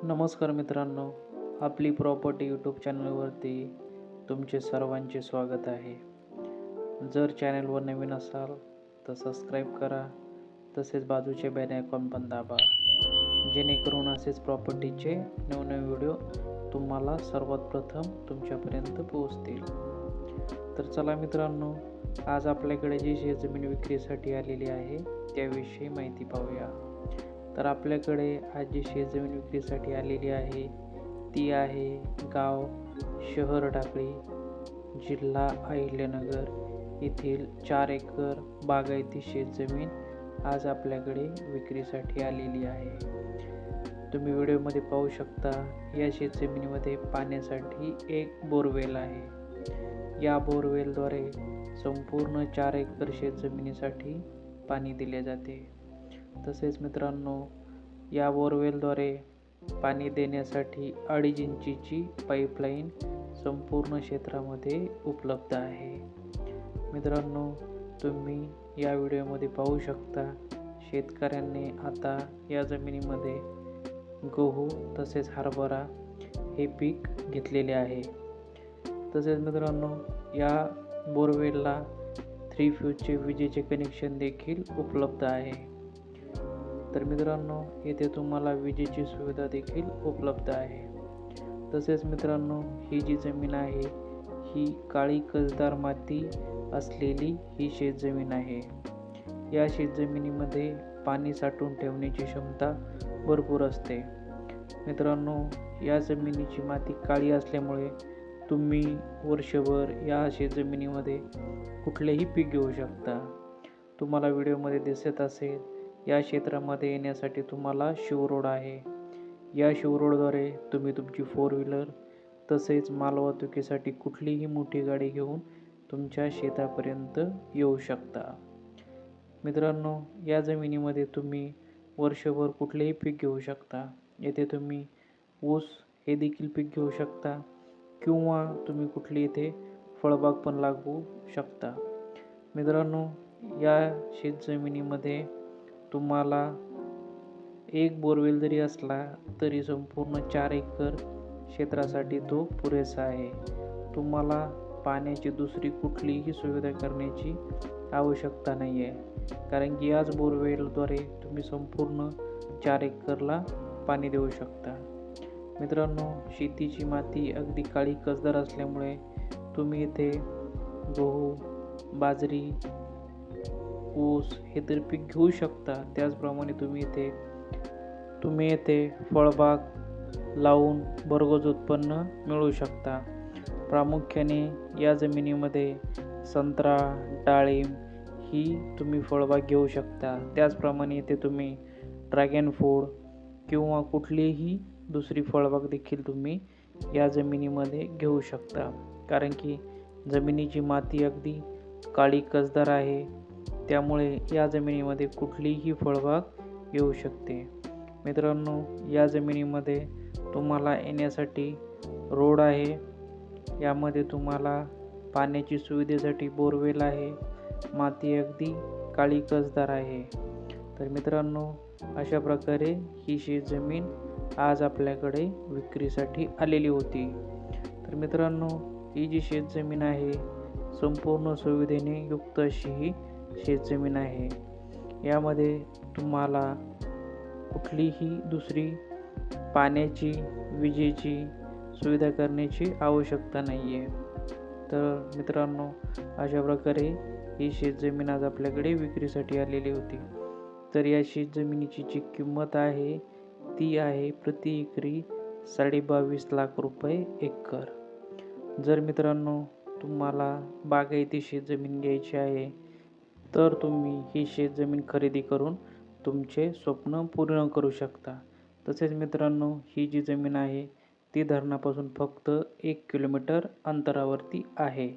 नमस्कार मित्रांनो, आपली प्रॉपर्टी यूट्यूब चॅनलवरती तुमचे सर्वांचे स्वागत आहे. जर चॅनलवर नवीन असाल तर सबस्क्राईब करा, तसेच बाजूचे बेल आयकॉन पण दाबा, जेणेकरून असेच प्रॉपर्टीचे नवनवीन व्हिडिओ तुम्हाला सर्वात प्रथम तुमच्यापर्यंत पोहोचतील. तर चला मित्रांनो, आज आपल्याकडे जी शेतजमीन विक्रीसाठी आलेली आहे त्याविषयी माहिती पाहूया. तर आपल्याकडे आज जी शेतजमीन विक्रीसाठी आलेली आहे ती आहे गाव शहर टाकळी, जिल्हा अहिल्यानगर येथील 4 एकर बागायती शेतजमीन आज आपल्याकडे विक्रीसाठी आलेली आहे. तुम्ही व्हिडिओमध्ये पाहू शकता, या शेतजमिनीमध्ये पाण्यासाठी एक बोरवेल आहे. या बोरवेलद्वारे संपूर्ण 4 एकर शेतजमिनीसाठी पाणी दिले जाते. तसेच मित्रांनो, या बोरवेलद्वारे पाणी देण्यासाठी 2.5 इंचीची पाईपलाईन संपूर्ण क्षेत्रामध्ये उपलब्ध आहे. मित्रांनो, तुम्ही या व्हिडिओमध्ये पाहू शकता, शेतकऱ्यांनी आता या जमिनीमध्ये गहू तसेच हरभरा हे पीक घेतलेले आहे. तसेच मित्रांनो, या बोरवेलला 3 फेजचे विजेचे कनेक्शन देखील उपलब्ध आहे. तर मित्रांनो, येथे तुम्हाला विजेची सुविधा देखील उपलब्ध आहे. तसेच मित्रांनो, ही जी जमीन आहे ही काळी कसदार माती असलेली ही शेतजमीन आहे. या शेतजमिनीमध्ये पाणी साठवून ठेवण्याची क्षमता भरपूर असते. मित्रांनो, या जमिनीची माती काळी असल्यामुळे तुम्ही वर्षभर या शेतजमिनीमध्ये कुठलेही पीक घेऊ शकता. तुम्हाला व्हिडिओमध्ये दिसत असेल, या क्षेत्रामध्ये येण्यासाठी तुम्हाला शिवरोड आहे. या शिवरोडद्वारे तुम्ही तुमची 4 व्हीलर तसेच मालवाहतुकीसाठी कुठलीही मोठी गाडी घेऊन तुमच्या शेतापर्यंत येऊ शकता. मित्रांनो, या जमिनीमध्ये तुम्ही वर्षभर कुठलेही पीक घेऊ शकता. येथे तुम्ही ऊस हे देखील पीक घेऊ शकता किंवा तुम्ही कुठली येथे फळबाग पण लागवू शकता. मित्रांनो, या शेतजमिनीमध्ये तुम्हाला एक बोरवेल जरी असला तरी संपूर्ण 4 एकर क्षेत्रासाठी तो पुरेसा आहे. तुम्हाला पाण्याची दुसरी कुठलीही सुविधा करण्याची आवश्यकता नाही आहे, कारण की याच बोरवेलद्वारे तुम्ही संपूर्ण 4 एकरला पाणी देऊ शकता. मित्रांनो, शेतीची माती अगदी काळी कसदार असल्यामुळे तुम्ही इथे गहू, बाजरी, ऊस हे तर पीक घेऊ शकता. त्याचप्रमाणे तुम्ही येथे फळबाग लावून भरघोस उत्पन्न मिळवू शकता. प्रामुख्याने या जमिनीमध्ये संत्रा, डाळिंब ही तुम्ही फळबाग घेऊ शकता. त्याचप्रमाणे येथे तुम्ही ड्रॅगन फ्रूट किंवा कुठलीही दुसरी फळबाग देखील तुम्ही या जमिनीमध्ये घेऊ शकता, कारण की जमिनीची माती अगदी काळी कसदार आहे. त्यामुळे या जमिनीमध्ये कुठलीही फळबाग येऊ शकते. मित्रांनो, या जमिनीमध्ये तुम्हाला येण्यासाठी रोड आहे. यामध्ये तुम्हाला पाण्याची सुविधेसाठी बोरवेल आहे. माती अगदी काळी कसदार आहे. तर मित्रांनो, अशा प्रकारे ही शेतजमीन आज आपल्याकडे विक्रीसाठी आलेली होती. तर मित्रांनो, ही जी शेतजमीन आहे संपूर्ण सुविधेने युक्त अशी ही शेतजमीन आहे. यामध्ये तुम्हाला कुठलीही दुसरी पाण्याची, विजेची सुविधा करण्याची आवश्यकता नाही आहे. तर मित्रांनो, अशा प्रकारे ही शेतजमीन आज आपल्याकडे विक्रीसाठी आलेली होती. तर या शेतजमिनीची जी किंमत आहे ती आहे प्रति एकरी 22.5 लाख रुपये एकर. जर मित्रांनो तुम्हाला बागायती शेतजमीन घ्यायची आहे तर तुम्ही ही शेतजमीन खरेदी करून तुमचे स्वप्न पूर्ण करू शकता. तसेच मित्रांनो, ही जी जमीन आहे ती धरणापासून फक्त 1 किलोमीटर अंतरावरती आहे.